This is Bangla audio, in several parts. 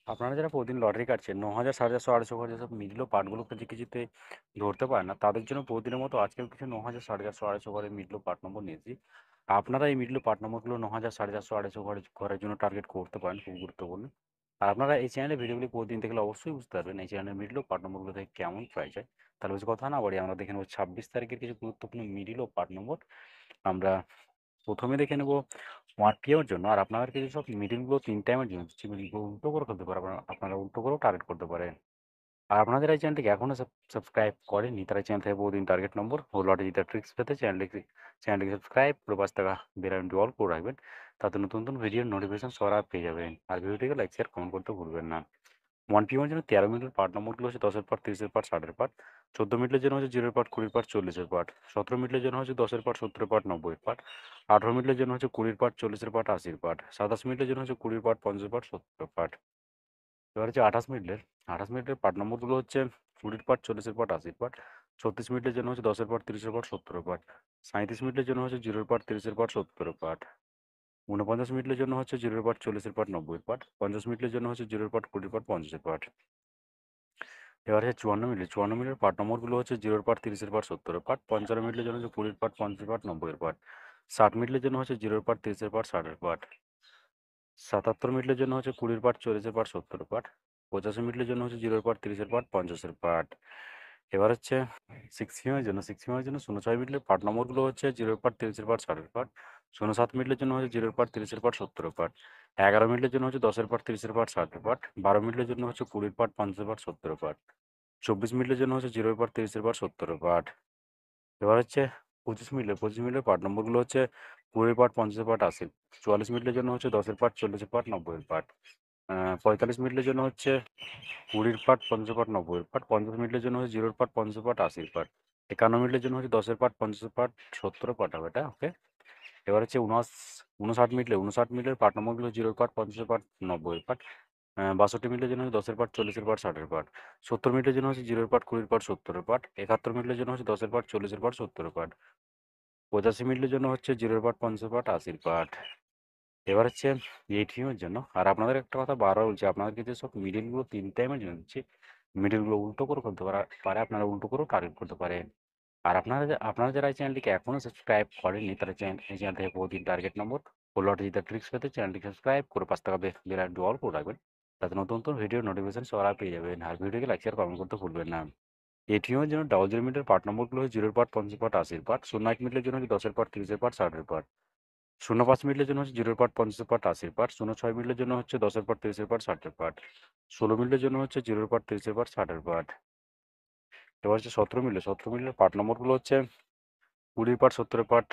আপনারা যারা প্রতিদিন লটারি কাটছেন ৯,০০০, ৪,৫০০, ৮০০ করে যেসব মিডল ও পার্টগুলো কিছুতে ধরতে পারেন না, তাদের জন্য প্রতিদিনের মতো আজকেও কিছু ৯,০০০, ৪,৫০০, ৮০০ ঘরের মিডল ও পার্ট নম্বর নিয়েছি। আপনারা এই মিডল ও পার্ট নম্বরগুলো ৯,০০০, ৪,৫০০, ৮০০ ঘরের জন্য টার্গেট করতে পারেন, খুব গুরুত্বপূর্ণ। আর আপনারা এই চ্যানেলে ভিডিওগুলি প্রতিদিন দেখলে অবশ্যই বুঝতে পারবেন এই চ্যানেলের মিডল ও পার্ট নম্বরগুলো থেকে কেমন প্রাইস হয়। তাহলে বেশি কথা না বাড়িয়ে আমরা দেখে নেব ২৬ তারিখের কিছু গুরুত্বপূর্ণ মিডল ও পার্ট নম্বর। আমরা প্রথমে দেখে নেব 1 PM এর জন্য। আর আপনাদের কিছু সব মিডলগুলো ৩ টাইমের জন্য দিচ্ছি। মিডলগুলো উল্টো করে ফেলতে পারেন, আপনারা উল্টো করেও টার্গেট করতে পারেন। আর আপনারা যারা এই চ্যানেলটিকে এখনো সাবস্ক্রাইব করেননি, তারা এই চ্যানেল থেকে প্রতিদিন টার্গেট নম্বর ও লটারি জেতার ট্রিক্স পেতে চ্যানেলটিকে সাবস্ক্রাইব করে পাশে থাকা বেল আইকনটি অল করে রাখবেন। তাতে নতুন নতুন ভিডিওর নোটিফিকেশন সবার আগে পেয়ে যাবেন। আর ভিডিওটিকে লাইক, শেয়ার, কমেন্ট করতে ভুলবেন না। 1 PM এর জন্য 13 মিনিটের পার্ট নম্বরগুলো হচ্ছে 10 এর পার্ট, 30 এর পার্ট, 60 এর পার্ট। 14 মিনিটের জন্য হচ্ছে 0 এর পার্ট, 20 এর পার্ট, 40 এর পার্ট। 17 মিনিটের জন্য হচ্ছে 10 এর পার্ট, 70 এর পার্ট, 90 এর পার্ট। 18 মিনিটের জন্য হচ্ছে 20 এর পার্ট, 40 এর পার্ট, 80 এর পার্ট। 27 মিনিটের জন্য হচ্ছে 20 এর পার্ট, 50 এর পার্ট, 70 এর পার্ট। এবার হচ্ছে 28 মিনিটের পার্ট নম্বরগুলো হচ্ছে 20 এর পার্ট, 40 এর পার্ট, 80 এর পার্ট। 36 মিনিটের জন্য হচ্ছে 10 এর পার্ট, 30 এর পার্ট, 70 এর পার্ট। 37 মিনিটের জন্য হচ্ছে 0 এর পার্ট, 30 এর পার্ট, 70 এর পার্ট। 49 মিনিটের জন্য হচ্ছে 0 এর পার্ট, 40 এর পার্ট, 90 এর পার্ট। 50 মিনিটের জন্য হচ্ছে 0 এর পার্ট, 20 এর পার্ট, 50 এর পার্ট। এবার হচ্ছে 54 মিনিটের পার্ট নম্বরগুলো হচ্ছে 0 এর পার্ট, 30 এর পার্ট, 70 এর পার্ট। 55 মিনিটের জন্য হচ্ছে 20 এর পার্ট, 50 এর পার্ট, 90 এর পার্ট। 60 মিনিটের জন্য হচ্ছে 0 এর পার্ট, 30 এর পার্ট, 60 এর পার্ট। 77 মিনিটের জন্য হচ্ছে 20 এর পার্ট, 40 এর পার্ট, 70 এর পার্ট। 85 মিনিটের জন্য হচ্ছে 0 এর পার্ট, 30 এর পার্ট, 50 এর পার্ট। এবার হচ্ছে 6 মিনিটের জন্য 06 মিনিটের পার্ট নম্বরগুলো হচ্ছে 0 এর পার্ট, 30 এর পার্ট, 60 এর পার্ট। 07 মিনিটের জন্য হচ্ছে 0 এর পার্ট, 30 এর পার্ট, 70 এর পার্ট। 11 মিনিটের জন্য হচ্ছে 10 এর পার্ট, 30 এর পার্ট, 60 এর পার্ট। 12 মিনিটের জন্য হচ্ছে 20 এর পার্ট, 50 এর পার্ট, 70 এর পার্ট। 24 মিনিটের জন্য হচ্ছে 0 এর পার্ট, 30 এর পার্ট, 70 এর পার্ট। এবার হচ্ছে 25 মিনিটের পার্ট নম্বরগুলো হচ্ছে 20 এর পার্ট, 50 এর পার্ট, 80। 44 মিনিটের জন্য হচ্ছে 10 এর পার্ট, 40 এর পার্ট, 90 এর পার্ট। 45 মিনিটের জন্য হচ্ছে 20 এর পার্ট, 50 এর পার্ট, 90 এর পার্ট। 50 মিনিটের জন্য হচ্ছে 0 এর পার্ট, 50 এর পার্ট, 80 এর পার্ট। 51 মিনিটের জন্য হচ্ছে 10 এর পার্ট, 50 এর পার্ট, 70 এর পার্ট হবে এটা, ওকে? এবার হচ্ছে 59 মিনিটের পার্ট নম্বরগুলো 0 এর পার্ট, 50 এর পার্ট, 90 এর পার্ট। 62 মিনিটের জন্য হচ্ছে 10 এর পার্ট, 40 এর পার্ট, 60 এর পার্ট। 70 মিনিটের জন্য হচ্ছে 0 এর পার্ট, 20 এর পার্ট, 70 এর পার্ট। 71 মিনিটের জন্য হচ্ছে 10 এর পার্ট, 40 এর পার্ট, 70 এর পার্ট। 85 মিনিটের জন্য হচ্ছে 0 এর পার্ট, 50 এর পার্ট, 80 এর পার্ট। এবার হচ্ছে 8 এর জন্য। আর আপনাদের একটা কথা বারবার বলছি, আপনাদেরকে যে সব মিডলগুলো 3 টাইমের জন্য দিচ্ছি, মিডলগুলো উল্টো করে ফেলতে পারে, আপনারা উল্টো করেও টার্গেট করতে পারেন। আর আপনারা যারা এই চ্যানেলটিকে এখনো সাবস্ক্রাইব করেননি, তারা এই চ্যানেল থেকে প্রতিদিন টার্গেট নম্বর ও লটারি জেতার ট্রিক্স পেতে চ্যানেলটিকে সাবস্ক্রাইব করে পাঁচ টাকা বেল আইকনটি অল করে রাখবেন। তাতে নতুন নতুন ভিডিও নোটিফিকেশন সবার আগে পেয়ে যাবেন। আর ভিডিওকে লাইক, শেয়ার, কমেন্ট করতে ভুলবেন না। এটিএমের জন্য 00 মিনিটের পার্ট নম্বরগুলো হচ্ছে 0 এর পার্ট, 50 এর পার্ট, 80 এর পার্ট। 01 মিনিটের জন্য হচ্ছে 10 এর পার্ট, 30 এর পার্ট, 60 এর পার্ট। 05 মিনিটের জন্য হচ্ছে 0 এর পার্ট, 50 এর পার্ট, 80 এর পার্ট। 06 মিনিটের জন্য হচ্ছে 10 এর পার্ট, 30 এর পার্ট, 60 এর পার্ট। 16 মিনিটের জন্য হচ্ছে 0 এর পার্ট, 30 এর পার্ট, 60 এর পার্ট। এবার হচ্ছে 17 মিনিটের পার্ট নম্বরগুলো হচ্ছে 20 এর পার্ট, 70 এর পার্ট,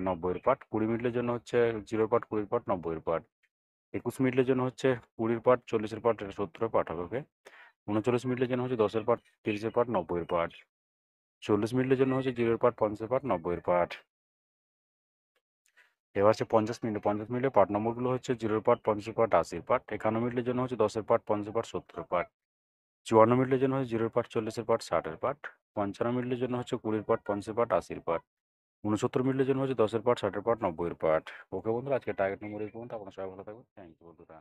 90 এর পার্ট। 20 মিনিটের জন্য হচ্ছে 0 এর পার্ট, 20 এর পার্ট, 90 এর পার্ট। 21 মিনিটের জন্য হচ্ছে 20 এর পার্ট, 40 এর পার্ট, 70 এর পার্ট হবে, ওকে? 39 মিনিটের জন্য হচ্ছে 10 এর পার্ট, 30 এর পার্ট, 90 এর পার্ট। 40 মিনিটের জন্য হচ্ছে 0 এর পার্ট, 50 এর পার্ট, 90 এর পার্ট। এবার হচ্ছে 50 মিনিটের পার্ট নম্বরগুলো হচ্ছে 0 এর পার্ট, 50 এর পার্ট, 80 এর পার্ট। 51 মিনিটের জন্য হচ্ছে 10 এর পার্ট, 50 এর পার্ট, 70 এর পার্ট। 54 মিনিটের জন্য হচ্ছে 0 এর পার্ট, 40 এর পার্ট, 60 এর পার্ট। 55 মিনিটের জন্য হচ্ছে 20 এর পার্ট, 50 এর পার্ট, 80 এর পার্ট। 69 মিনিটের জন্য হচ্ছে 10 এর পার্ট, 60 এর পার্ট, 90 এর পার্ট। ওকে বন্ধুরা, আজকে টার্গেট নম্বর এই পর্যন্ত। আপনারা সবাই ভালো থাকবেন। থ্যাংক ইউ বন্ধুরা।